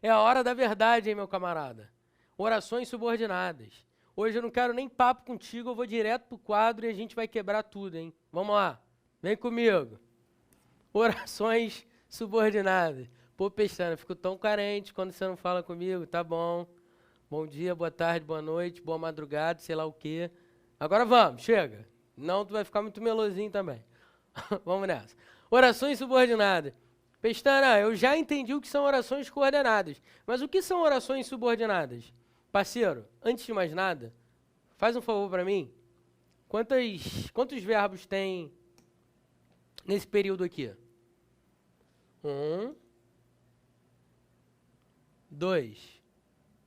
É a hora da verdade, hein, meu camarada? Orações subordinadas. Hoje eu não quero nem papo contigo, eu vou direto pro quadro e a gente vai quebrar tudo, hein? Vamos lá, vem comigo. Orações subordinadas. Pô, Pestana, eu fico tão carente quando você não fala comigo, tá bom. Bom dia, boa tarde, boa noite, boa madrugada, sei lá o quê. Agora vamos, chega. Não, tu vai ficar muito melosinho também. Vamos nessa. Orações subordinadas. Pestana, eu já entendi o que são orações coordenadas. Mas o que são orações subordinadas? Parceiro, antes de mais nada, faz um favor para mim. Quantos verbos tem nesse período aqui? 1, 2.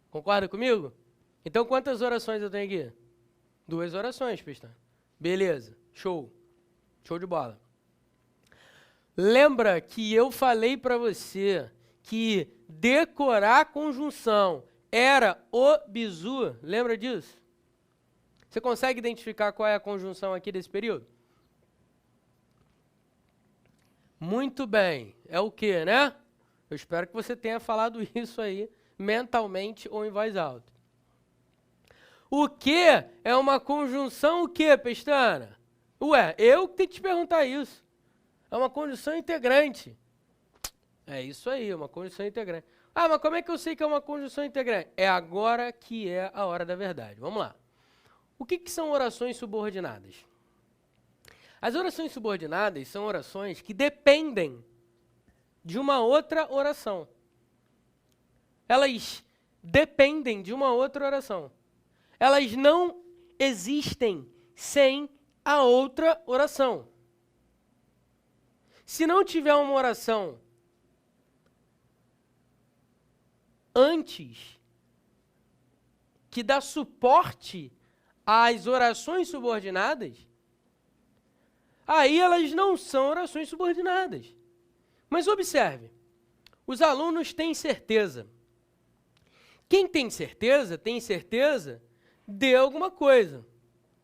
Concorda comigo? Então, quantas orações eu tenho aqui? 2 orações, Pestana. Beleza, show. Show de bola. Lembra que eu falei para você que decorar a conjunção era o bizu? Lembra disso? Você consegue identificar qual é a conjunção aqui desse período? Muito bem. É o quê, né? Eu espero que você tenha falado isso aí mentalmente ou em voz alta. O que é uma conjunção o quê, Pestana? Ué, eu que tenho que te perguntar isso. É uma conjunção integrante. É isso aí, uma conjunção integrante. Ah, mas como é que eu sei que é uma conjunção integrante? É agora que é a hora da verdade. Vamos lá. O que são orações subordinadas? As orações subordinadas são orações que dependem de uma outra oração. Elas dependem de uma outra oração. Elas não existem sem a outra oração. Se não tiver uma oração antes que dá suporte às orações subordinadas, aí elas não são orações subordinadas. Mas observe, os alunos têm certeza. Quem tem certeza de alguma coisa.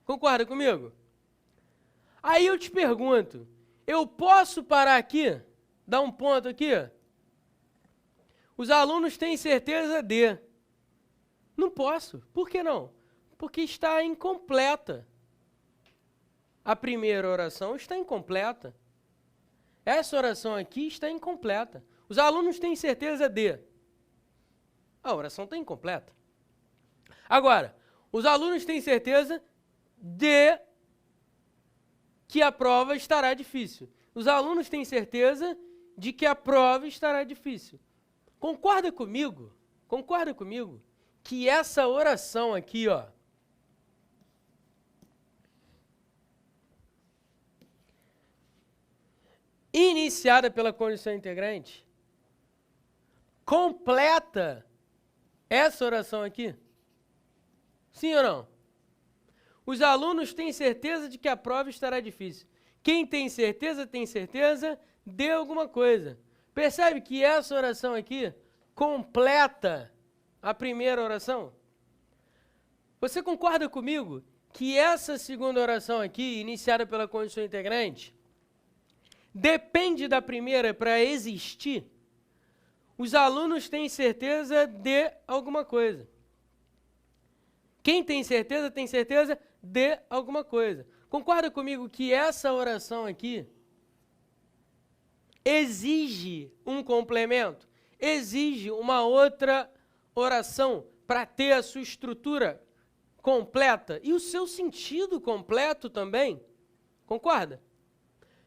Concorda comigo? Aí eu te pergunto, eu posso parar aqui? Dar um ponto aqui? Os alunos têm certeza de. Não posso. Por que não? Porque está incompleta. A primeira oração está incompleta. Essa oração aqui está incompleta. Os alunos têm certeza de. A oração está incompleta. Agora, os alunos têm certeza de que a prova estará difícil. Os alunos têm certeza de que a prova estará difícil. Concorda comigo que essa oração aqui, ó, iniciada pela condição integrante, completa essa oração aqui? Sim ou não? Os alunos têm certeza de que a prova estará difícil. Quem tem certeza de alguma coisa. Percebe que essa oração aqui completa a primeira oração? Você concorda comigo que essa segunda oração aqui, iniciada pela condição integrante, depende da primeira para existir? Os alunos têm certeza de alguma coisa. Quem tem certeza de alguma coisa. Concorda comigo que essa oração aqui exige um complemento? Exige uma outra oração para ter a sua estrutura completa e o seu sentido completo também? Concorda?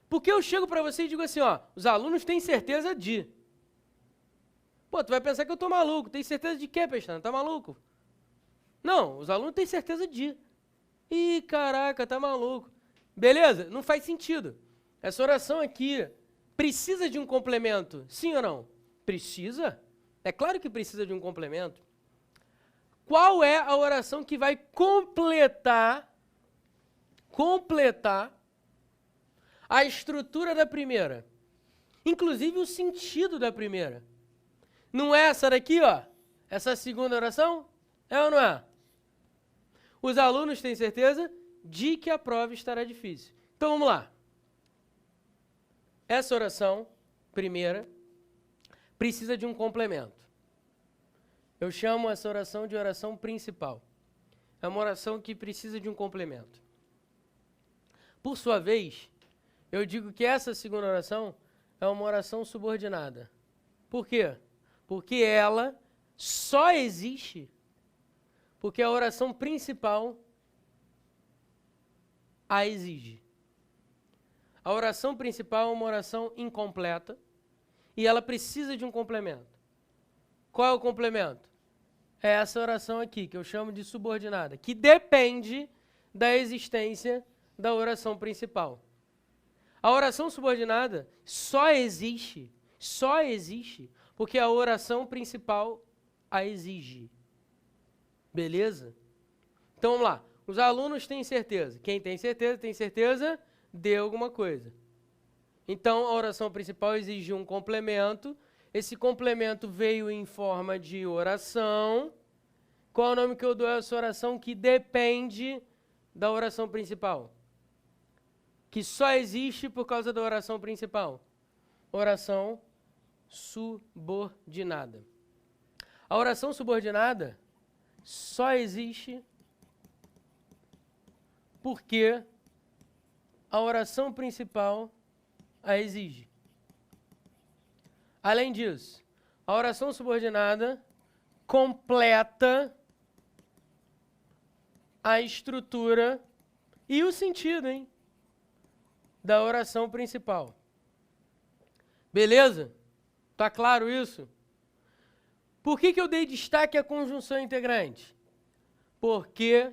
Porque eu chego para você e digo assim, ó, os alunos têm certeza de. Pô, tu vai pensar que eu tô maluco. Tem certeza de quê, Pestana? Tá maluco? Não, os alunos têm certeza de. Ih, caraca, tá maluco. Beleza? Não faz sentido. Essa oração aqui precisa de um complemento, sim ou não? Precisa? É claro que precisa de um complemento. Qual é a oração que vai completar a estrutura da primeira? Inclusive o sentido da primeira. Não é essa daqui, ó? Essa segunda oração? É ou não é? Os alunos têm certeza de que a prova estará difícil. Então vamos lá. Essa oração, primeira, precisa de um complemento. Eu chamo essa oração de oração principal. É uma oração que precisa de um complemento. Por sua vez, eu digo que essa segunda oração é uma oração subordinada. Por quê? Porque ela só existe porque a oração principal a exige. A oração principal é uma oração incompleta e ela precisa de um complemento. Qual é o complemento? É essa oração aqui, que eu chamo de subordinada, que depende da existência da oração principal. A oração subordinada só existe porque a oração principal a exige. Beleza? Então vamos lá. Os alunos têm certeza. Quem tem certeza de alguma coisa. Então a oração principal exige um complemento. Esse complemento veio em forma de oração. Qual é o nome que eu dou a essa oração que depende da oração principal? Que só existe por causa da oração principal. Oração subordinada. A oração subordinada só existe porque a oração principal a exige. Além disso, a oração subordinada completa a estrutura e o sentido, da oração principal. Beleza? Tá claro isso? Por que eu dei destaque à conjunção integrante? Porque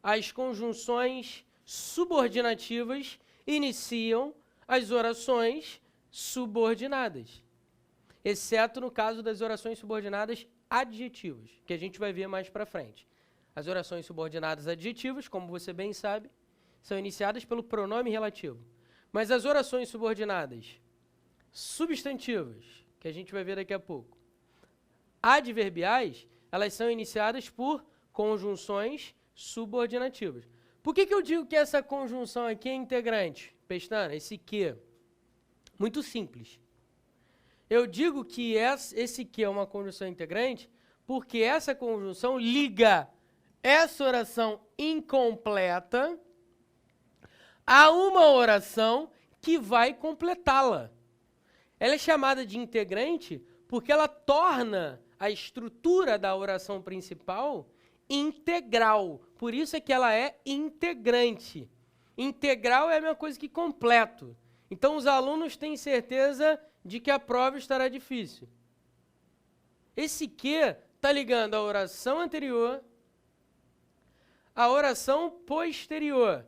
as conjunções subordinativas iniciam as orações subordinadas, exceto no caso das orações subordinadas adjetivas, que a gente vai ver mais para frente. As orações subordinadas adjetivas, como você bem sabe, são iniciadas pelo pronome relativo. Mas as orações subordinadas substantivas, que a gente vai ver daqui a pouco, adverbiais, elas são iniciadas por conjunções subordinativas. Por que eu digo que essa conjunção aqui é integrante? Pestana, esse que. Muito simples. Eu digo que esse que é uma conjunção integrante porque essa conjunção liga essa oração incompleta a uma oração que vai completá-la. Ela é chamada de integrante porque ela torna a estrutura da oração principal integral. Por isso é que ela é integrante. Integral é a mesma coisa que completo. Então os alunos têm certeza de que a prova estará difícil. Esse que está ligando a oração anterior à oração posterior.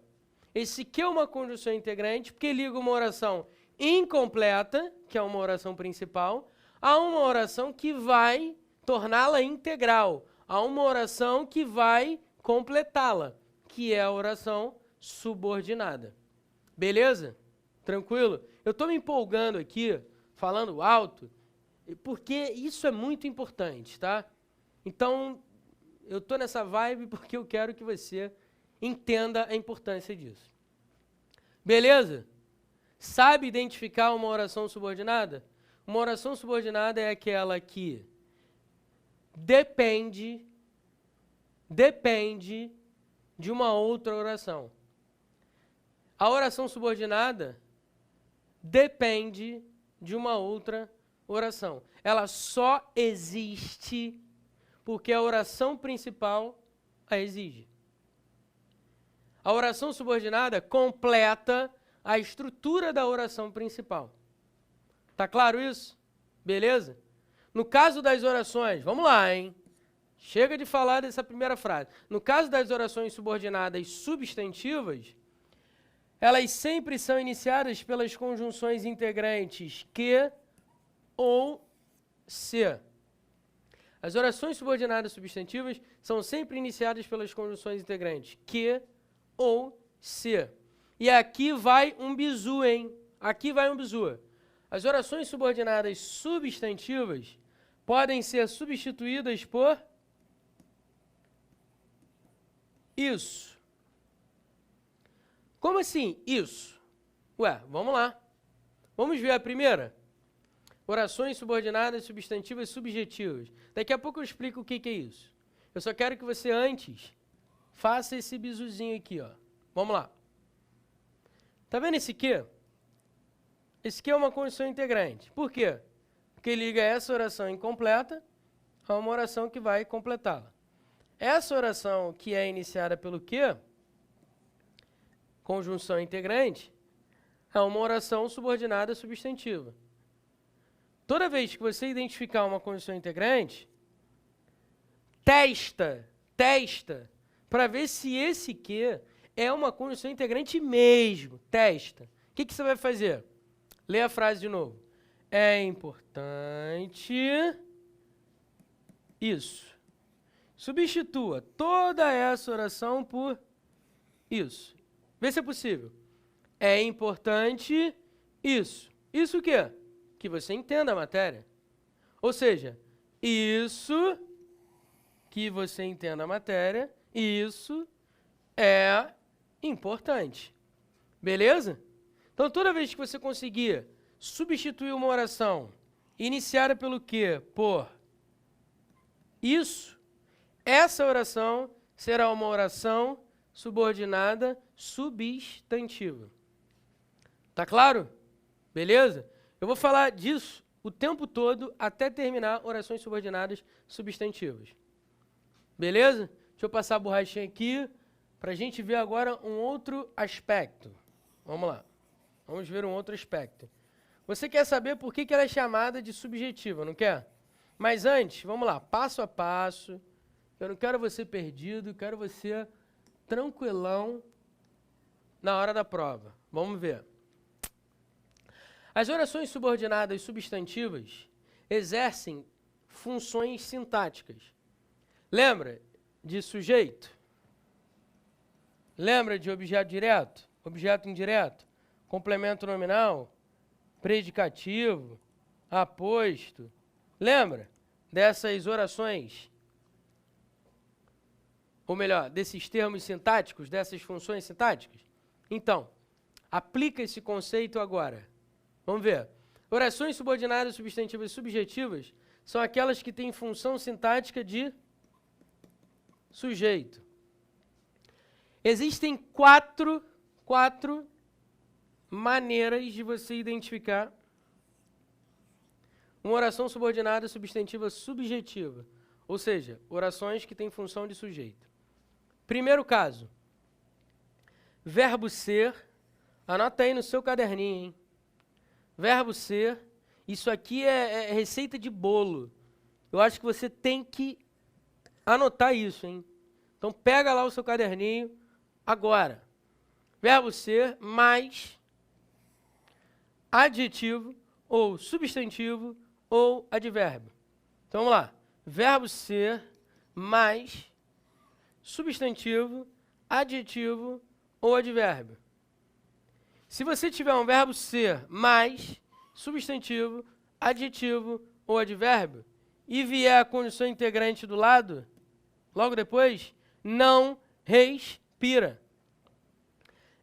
Esse que é uma conjunção integrante porque liga uma oração incompleta, que é uma oração principal, a uma oração que vai torná-la integral, a uma oração que vai completá-la, que é a oração subordinada. Beleza? Tranquilo? Eu estou me empolgando aqui, falando alto, porque isso é muito importante, tá? Então, eu estou nessa vibe porque eu quero que você entenda a importância disso. Beleza? Sabe identificar uma oração subordinada? Uma oração subordinada é aquela que depende de uma outra oração. A oração subordinada depende de uma outra oração. Ela só existe porque a oração principal a exige. A oração subordinada completa a estrutura da oração principal. Tá claro isso? Beleza? No caso das orações, vamos lá, hein? Chega de falar dessa primeira frase. No caso das orações subordinadas substantivas, elas sempre são iniciadas pelas conjunções integrantes que ou se. As orações subordinadas substantivas são sempre iniciadas pelas conjunções integrantes que ou se. E aqui vai um bizu, hein? Aqui vai um bizu. As orações subordinadas substantivas podem ser substituídas por isso. Como assim, isso? Ué, vamos lá. Vamos ver a primeira? Orações subordinadas, substantivas e subjetivas. Daqui a pouco eu explico o que é isso. Eu só quero que você antes faça esse bizuzinho aqui, ó. Vamos lá. Tá vendo esse que? Esse que é uma condição integrante. Por quê? Porque liga essa oração incompleta a uma oração que vai completá-la. Essa oração que é iniciada pelo que, conjunção integrante, é uma oração subordinada substantiva. Toda vez que você identificar uma condição integrante, testa, para ver se esse que é uma condição integrante mesmo. Testa. O que você vai fazer? Lê a frase de novo. É importante isso. Substitua toda essa oração por isso. Vê se é possível. É importante isso. Isso o quê? Que você entenda a matéria. Ou seja, isso que você entenda a matéria, isso é importante. Beleza? Então, toda vez que você conseguir substituir uma oração iniciada pelo que? Por isso, essa oração será uma oração subordinada substantiva. Tá claro? Beleza? Eu vou falar disso o tempo todo até terminar orações subordinadas substantivas. Beleza? Deixa eu passar a borrachinha aqui para a gente ver agora um outro aspecto. Vamos lá. Vamos ver um outro aspecto. Você quer saber por que ela é chamada de subjetiva, não quer? Mas antes, vamos lá, passo a passo. Eu não quero você perdido, quero você tranquilão na hora da prova. Vamos ver. As orações subordinadas substantivas exercem funções sintáticas. Lembra de sujeito? Lembra de objeto direto? Objeto indireto? Complemento nominal? Predicativo? Aposto? Lembra dessas orações? Ou melhor, desses termos sintáticos, dessas funções sintáticas? Então, aplica esse conceito agora. Vamos ver. Orações subordinadas, substantivas e subjetivas são aquelas que têm função sintática de sujeito. Existem quatro maneiras de você identificar uma oração subordinada, substantiva, subjetiva. Ou seja, orações que têm função de sujeito. Primeiro caso, verbo ser. Anota aí no seu caderninho, hein? Verbo ser. Isso aqui é receita de bolo. Eu acho que você tem que anotar isso, hein? Então pega lá o seu caderninho agora. Verbo ser mais adjetivo ou substantivo ou advérbio. Então vamos lá. Verbo ser mais substantivo, adjetivo ou advérbio. Se você tiver um verbo ser mais substantivo, adjetivo ou advérbio e vier a condição integrante do lado, logo depois, não respira.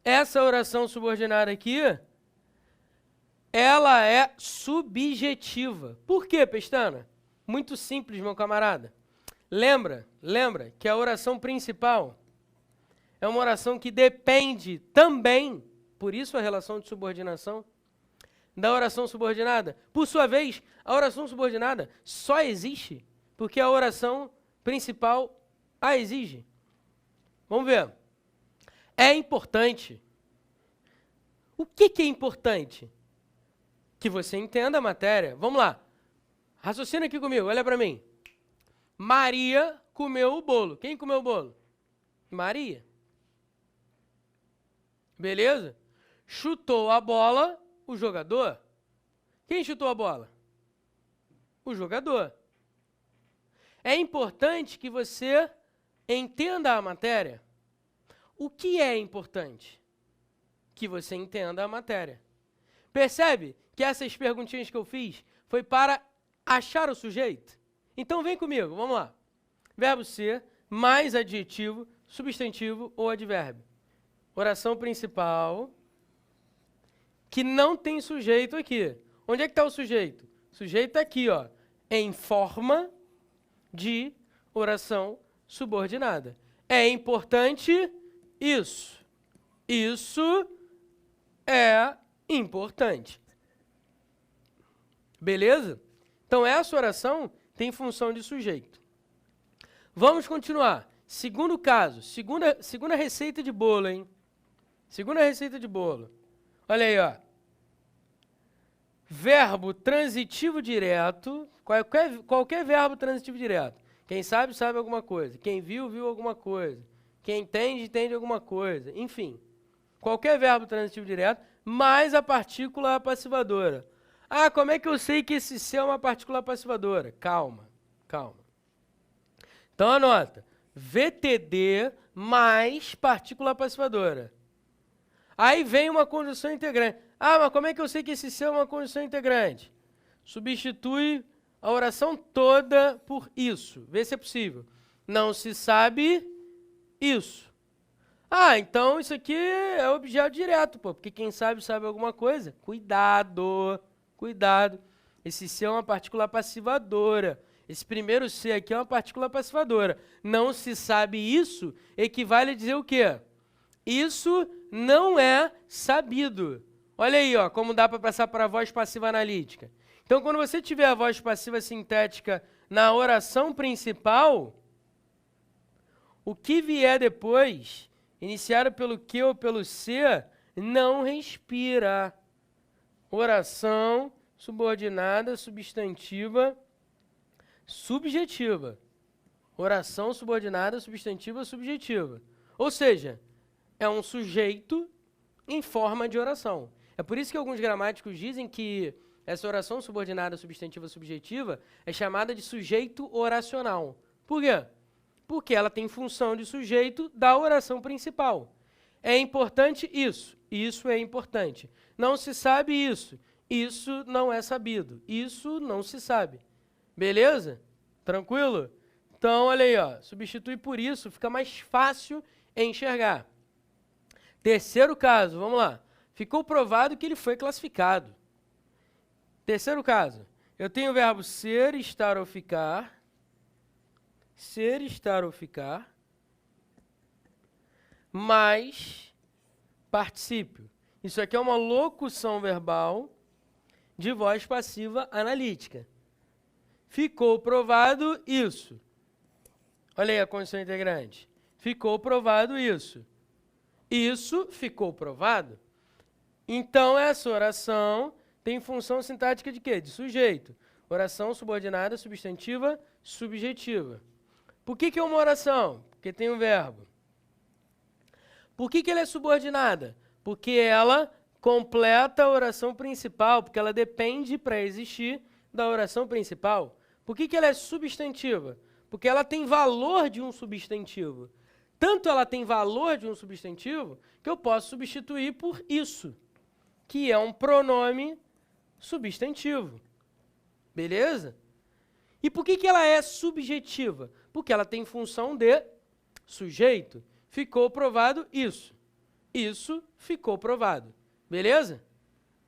Essa oração subordinada aqui, ela é subjetiva. Por quê, Pestana? Muito simples, meu camarada. Lembra que a oração principal é uma oração que depende também, por isso a relação de subordinação, da oração subordinada. Por sua vez, a oração subordinada só existe porque a oração principal a exige. Vamos ver. É importante. O que é importante? Que você entenda a matéria. Vamos lá. Raciocina aqui comigo, olha para mim. Maria comeu o bolo. Quem comeu o bolo? Maria. Beleza? Chutou a bola o jogador. Quem chutou a bola? O jogador. É importante que você entenda a matéria. O que é importante? Que você entenda a matéria. Percebe que essas perguntinhas que eu fiz foi para achar o sujeito? Então vem comigo, vamos lá. Verbo ser mais adjetivo, substantivo ou advérbio. Oração principal que não tem sujeito aqui. Onde é que está o sujeito? Sujeito tá aqui, ó, em forma de oração subordinada. É importante isso. Isso é importante. Beleza? Então, essa oração tem função de sujeito. Vamos continuar. Segundo caso, segunda receita de bolo, hein? Segunda receita de bolo. Olha aí, ó. Verbo transitivo direto, qualquer verbo transitivo direto. Quem sabe, sabe alguma coisa. Quem viu, viu alguma coisa. Quem entende, entende alguma coisa. Enfim, qualquer verbo transitivo direto, mais a partícula passivadora. Ah, como é que eu sei que esse ser é uma partícula passivadora? Calma, calma. Então anota, VTD mais partícula passivadora. Aí vem uma conjunção integrante. Ah, mas como é que eu sei que esse ser é uma conjunção integrante? Substitui a oração toda por isso. Vê se é possível. Não se sabe isso. Ah, então isso aqui é objeto direto, pô, porque quem sabe, sabe alguma coisa. Cuidado, cuidado. Esse ser é uma partícula passivadora. Esse primeiro ser aqui é uma partícula passivadora. Não se sabe isso equivale a dizer o quê? Isso não é sabido. Olha aí, ó, como dá para passar para a voz passiva analítica. Então, quando você tiver a voz passiva sintética na oração principal, o que vier depois, iniciado pelo que ou pelo se, não respira. Oração subordinada, substantiva, subjetiva. Oração subordinada, substantiva, subjetiva. Ou seja, é um sujeito em forma de oração. É por isso que alguns gramáticos dizem que essa oração subordinada, substantiva, subjetiva é chamada de sujeito oracional. Por quê? Porque ela tem função de sujeito da oração principal. É importante isso. Isso é importante. Não se sabe isso. Isso não é sabido. Isso não se sabe. Beleza? Tranquilo? Então, olha aí, ó. Substitui por isso, fica mais fácil enxergar. Terceiro caso, vamos lá. Ficou provado que ele foi classificado. Terceiro caso. Eu tenho o verbo ser, estar ou ficar. Ser, estar ou ficar. Mais particípio. Isso aqui é uma locução verbal de voz passiva analítica. Ficou provado isso. Olha aí a condição integrante. Ficou provado isso. Isso ficou provado. Então, essa oração tem função sintática de quê? De sujeito. Oração subordinada, substantiva, subjetiva. Por que é uma oração? Porque tem um verbo. Por que ela é subordinada? Porque ela completa a oração principal, porque ela depende, para existir, da oração principal. Por que ela é substantiva? Porque ela tem valor de um substantivo. Tanto ela tem valor de um substantivo, que eu posso substituir por isso, que é um pronome substantivo. Beleza? E por que ela é subjetiva? Porque ela tem função de sujeito. Ficou provado isso. Isso ficou provado. Beleza?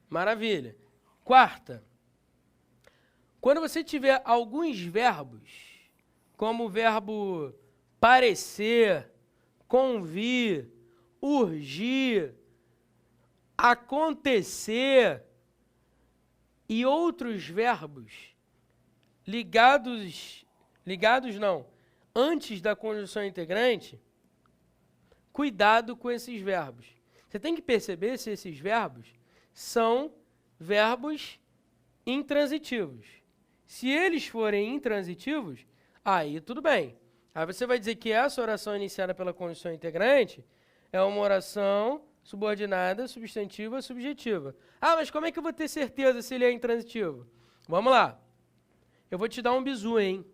Maravilha. Quarta. Quando você tiver alguns verbos, como o verbo parecer, convir, urgir, acontecer e outros verbos antes da conjunção integrante, cuidado com esses verbos. Você tem que perceber se esses verbos são verbos intransitivos. Se eles forem intransitivos, aí tudo bem. Aí você vai dizer que essa oração iniciada pela conjunção integrante é uma oração subordinada, substantiva, subjetiva. Ah, mas como é que eu vou ter certeza se ele é intransitivo? Vamos lá. Eu vou te dar um bizu, hein?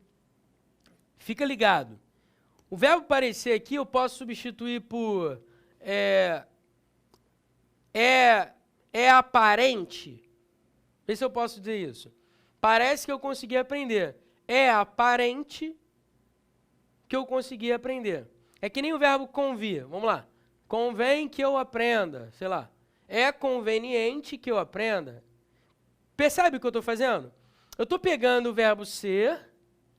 Fica ligado. O verbo parecer aqui eu posso substituir por é aparente. Vê se eu posso dizer isso. Parece que eu consegui aprender. É aparente que eu consegui aprender. É que nem o verbo convir. Vamos lá. Convém que eu aprenda. Sei lá. É conveniente que eu aprenda. Percebe o que eu estou fazendo? eu estou pegando o verbo ser,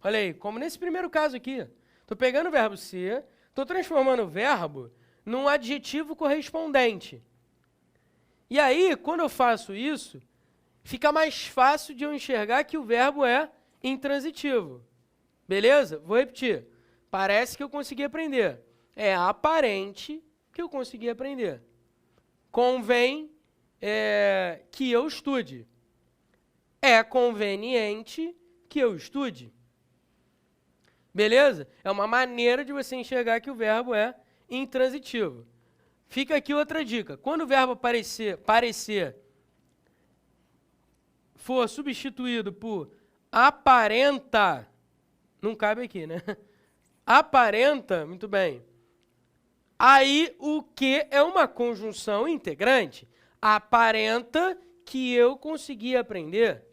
olha aí, como nesse primeiro caso aqui. Estou pegando o verbo ser, estou transformando o verbo num adjetivo correspondente. E aí, quando eu faço isso, fica mais fácil de eu enxergar que o verbo é intransitivo. Beleza? Vou repetir. Parece que eu consegui aprender. É aparente que eu consegui aprender. Convém que eu estude. É conveniente que eu estude. Beleza? É uma maneira de você enxergar que o verbo é intransitivo. Fica aqui outra dica. Quando o verbo parecer for substituído por aparenta, não cabe aqui, né? Aparenta, muito bem. Aí o que é uma conjunção integrante. Aparenta que eu consegui aprender.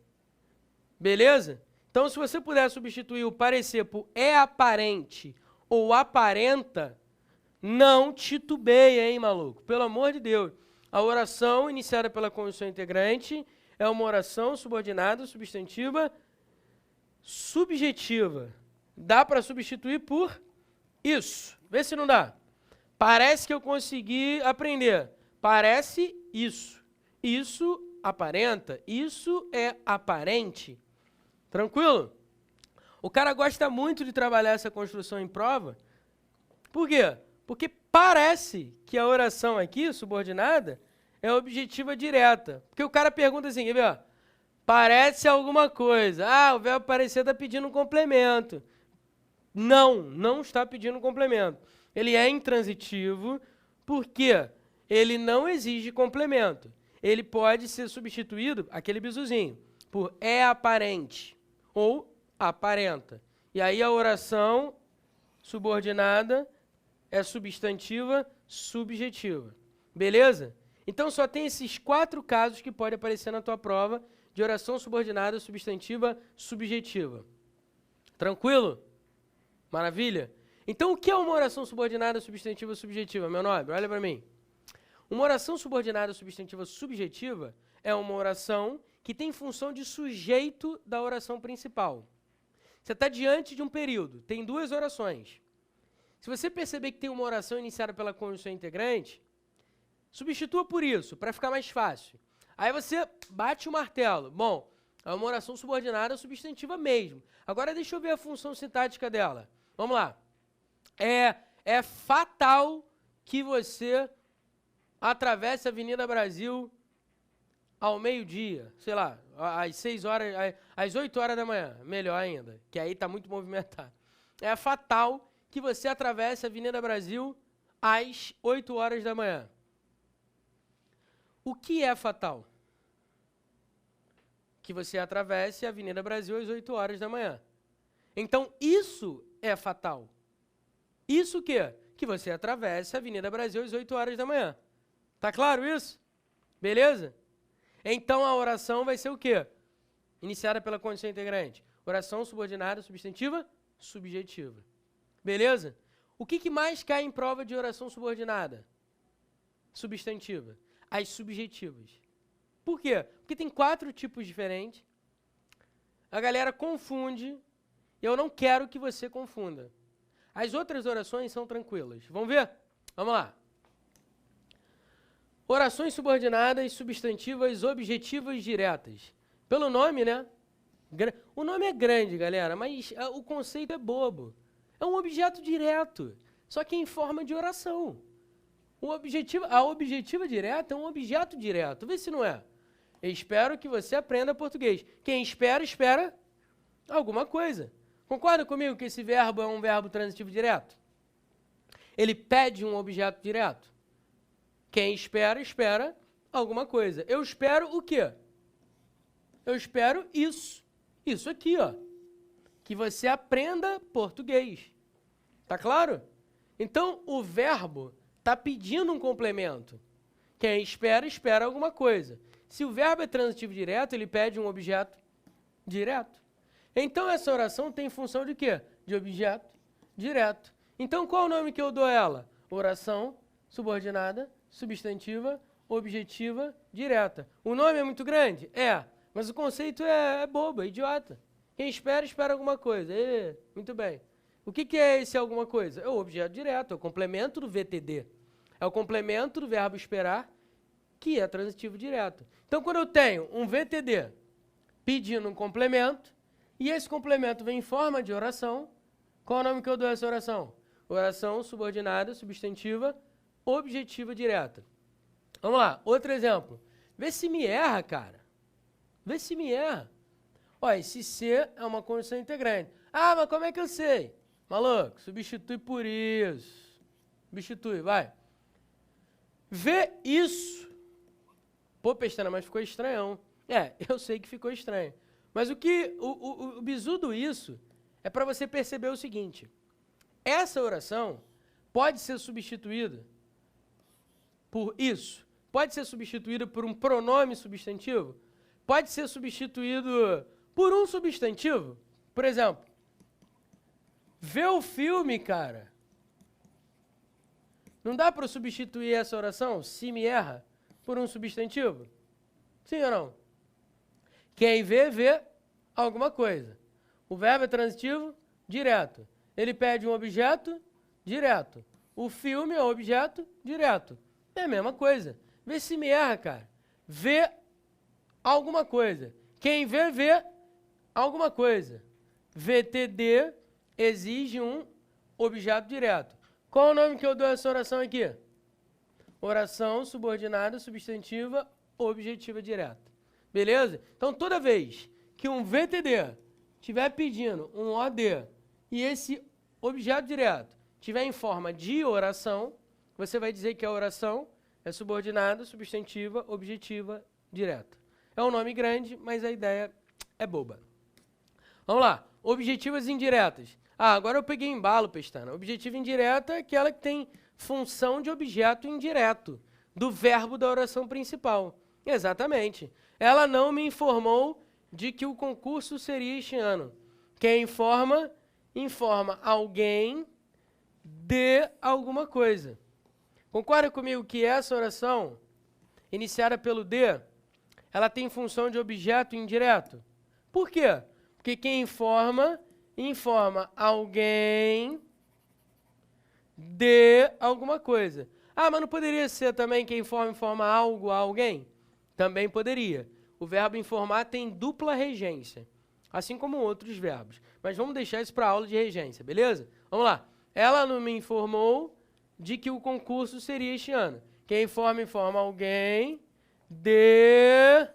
Beleza? Então, se você puder substituir o parecer por é aparente ou aparenta, não titubeia, hein, maluco? Pelo amor de Deus. A oração iniciada pela conjunção integrante é uma oração subordinada, substantiva, subjetiva. Dá para substituir por isso. Vê se não dá. Parece que eu consegui aprender. Parece isso. Isso aparenta. Isso é aparente. Tranquilo? O cara gosta muito de trabalhar essa construção em prova. Por quê? Porque parece que a oração aqui, subordinada, é objetiva direta. Porque o cara pergunta assim, quer ver, ó? Parece alguma coisa. Ah, o verbo parecer está pedindo um complemento. Não está pedindo um complemento. Ele é intransitivo porque ele não exige complemento. Ele pode ser substituído, aquele bisuzinho, por é aparente ou aparenta. E aí a oração subordinada é substantiva, subjetiva. Beleza? Então só tem esses 4 casos que podem aparecer na tua prova de oração subordinada, substantiva, subjetiva. Tranquilo? Maravilha? Então o que é uma oração subordinada, substantiva, subjetiva, meu nobre? Olha para mim. Uma oração subordinada, substantiva, subjetiva é uma oração que tem função de sujeito da oração principal. Você está diante de um período, tem 2 orações. Se você perceber que tem uma oração iniciada pela conjunção integrante, substitua por isso, para ficar mais fácil. Aí você bate o martelo. Bom, é uma oração subordinada substantiva mesmo. Agora deixa eu ver a função sintática dela. Vamos lá. É fatal que você atravesse a Avenida Brasil ao meio-dia, sei lá, às 6 horas, às 8 horas da manhã, melhor ainda, que aí está muito movimentado. É fatal que você atravesse a Avenida Brasil às 8 horas da manhã. O que é fatal? Que você atravesse a Avenida Brasil às 8 horas da manhã. Então, isso é fatal. Isso o quê? Que você atravesse a Avenida Brasil às 8 horas da manhã. Tá claro isso? Beleza? Então, a oração vai ser o quê? Iniciada pela condição integrante. Oração subordinada, substantiva, subjetiva. Beleza? O que mais cai em prova de oração subordinada? Substantiva. As subjetivas. Por quê? Porque tem 4 tipos diferentes. A galera confunde. E eu não quero que você confunda. As outras orações são tranquilas. Vamos ver? Vamos lá. Orações subordinadas, substantivas, objetivas diretas. Pelo nome, né? O nome é grande, galera, mas o conceito é bobo. É um objeto direto, só que em forma de oração. A objetiva direta é um objeto direto. Vê se não é. Eu espero que você aprenda português. Quem espera, espera alguma coisa. Concorda comigo que esse verbo é um verbo transitivo direto? Ele pede um objeto direto. Quem espera, espera alguma coisa. Eu espero o quê? Eu espero isso. Isso aqui, ó. Que você aprenda português. Tá claro? Então, o verbo está pedindo um complemento. Quem espera, espera alguma coisa. Se o verbo é transitivo direto, ele pede um objeto direto. Então, essa oração tem função de quê? De objeto direto. Então, qual o nome que eu dou a ela? Oração subordinada, substantiva, objetiva, direta. O nome é muito grande? É, Mas o conceito é bobo, é idiota. Quem espera, espera alguma coisa. Muito bem. O que é esse alguma coisa? É o objeto direto, é o complemento do VTD. É o complemento do verbo esperar, que é transitivo direto. Então, quando eu tenho um VTD pedindo um complemento, e esse complemento vem em forma de oração, qual é o nome que eu dou a essa oração? Oração subordinada, substantiva, objetiva direta. Vamos lá, outro exemplo. Vê se me erra, cara. Vê se me erra. Ó, esse C é uma condição integrante. Ah, mas como é que eu sei? Maluco, substitui por isso. Substitui, vai. Vê isso. Pô, Pestana, mas ficou estranhão. Eu sei que ficou estranho. Mas o bizu do isso é para você perceber o seguinte. Essa oração pode ser substituída por isso. Pode ser substituída por um pronome substantivo. Pode ser substituído por um substantivo. Por exemplo, vê o filme, cara. Não dá para substituir essa oração, se me erra, por um substantivo? Sim ou não? Quem vê, vê alguma coisa. O verbo é transitivo, direto. Ele pede um objeto, direto. O filme é um objeto, direto. É a mesma coisa. Vê se me erra, cara. Vê alguma coisa. Quem vê, vê alguma coisa. VTD exige um objeto direto. Qual o nome que eu dou a essa oração aqui? Oração subordinada, substantiva, objetiva direta. Beleza? Então, toda vez que um VTD estiver pedindo um OD e esse objeto direto estiver em forma de oração, você vai dizer que a oração é subordinada, substantiva, objetiva, direta. É um nome grande, mas a ideia é boba. Vamos lá. Objetivas indiretas. Agora eu peguei embalo, Pestana. Objetiva indireta é aquela que tem função de objeto indireto, do verbo da oração principal. Exatamente. Ela não me informou de que o concurso seria este ano. Quem informa, informa alguém de alguma coisa. Concorda comigo que essa oração, iniciada pelo de, ela tem função de objeto indireto? Por quê? Porque quem informa, informa alguém de alguma coisa. Ah, mas não poderia ser também quem informa, informa algo a alguém? Também poderia. O verbo informar tem dupla regência, assim como outros verbos. Mas vamos deixar isso para a aula de regência, beleza? Vamos lá. Ela não me informou de que o concurso seria este ano. Quem informa, informa alguém de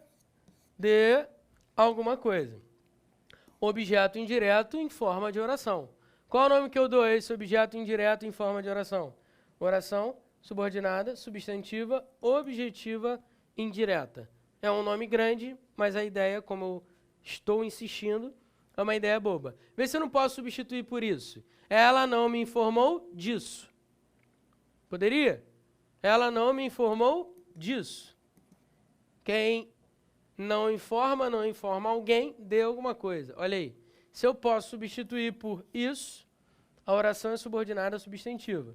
alguma coisa. Objeto indireto em forma de oração. Qual o nome que eu dou a esse objeto indireto em forma de oração? Oração subordinada, substantiva, objetiva, indireta. É um nome grande, mas a ideia, como eu estou insistindo, é uma ideia boba. Vê se eu não posso substituir por isso. Ela não me informou disso. Poderia? Ela não me informou disso. Quem não informa alguém de alguma coisa. Olha aí. Se eu posso substituir por isso, a oração é subordinada substantiva.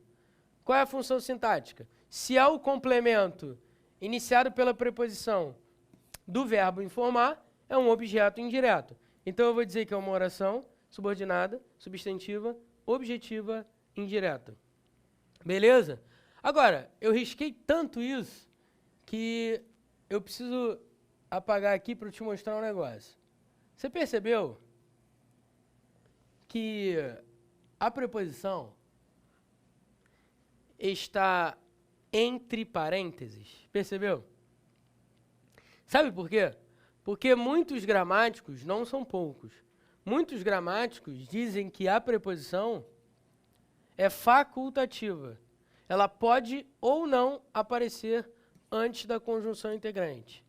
Qual é a função sintática? Se é o complemento iniciado pela preposição do verbo informar, é um objeto indireto. Então eu vou dizer que é uma oração subordinada, substantiva, objetiva, indireta. Beleza? Agora, eu risquei tanto isso que eu preciso apagar aqui para te mostrar um negócio. Você percebeu que a preposição está entre parênteses? Percebeu? Sabe por quê? Porque muitos gramáticos, não são poucos, muitos gramáticos dizem que a preposição é facultativa. Ela pode ou não aparecer antes da conjunção integrante.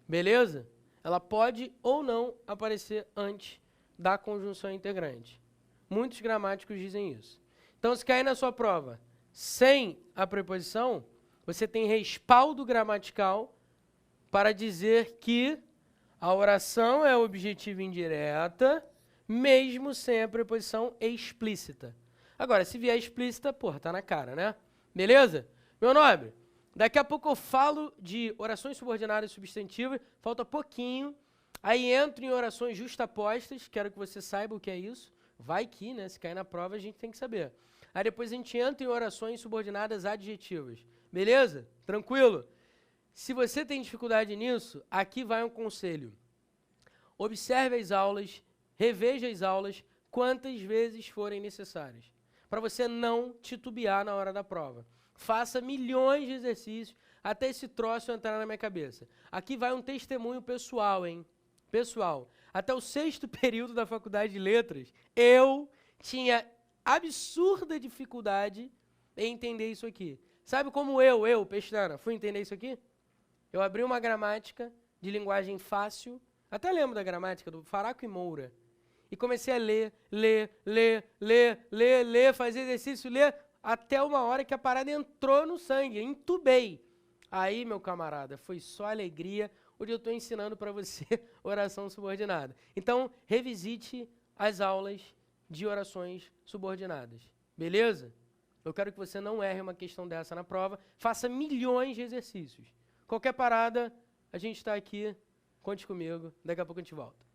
Beleza? Ela pode ou não aparecer antes da conjunção integrante. Muitos gramáticos dizem isso. Então, se cair na sua prova sem a preposição, você tem respaldo gramatical para dizer que a oração é objetiva indireta, mesmo sem a preposição explícita. Agora, se vier explícita, porra, tá na cara, né? Beleza? Meu nobre, daqui a pouco eu falo de orações subordinadas e substantivas, falta pouquinho, Aí entro em orações justapostas, quero que você saiba o que é isso. Vai que, né? Se cair na prova, a gente tem que saber. Aí depois a gente entra em orações subordinadas adjetivas. Beleza? Tranquilo? Se você tem dificuldade nisso, aqui vai um conselho. Observe as aulas, reveja as aulas quantas vezes forem necessárias, para você não titubear na hora da prova. Faça milhões de exercícios até esse troço entrar na minha cabeça. Aqui vai um testemunho pessoal, hein? Pessoal, até o 6º período da Faculdade de Letras, eu tinha absurda dificuldade em entender isso aqui. Sabe como eu, Pestana, fui entender isso aqui? Eu abri uma gramática de linguagem fácil, até lembro da gramática do Faraco e Moura, e comecei a ler, fazer exercício, ler, até uma hora que a parada entrou no sangue, entubei. Aí, meu camarada, foi só alegria. Hoje eu estou ensinando para você oração subordinada. Então, revisite as aulas de orações subordinadas. Beleza? Eu quero que você não erre uma questão dessa na prova. Faça milhões de exercícios. Qualquer parada, a gente está aqui. Conte comigo. Daqui a pouco a gente volta.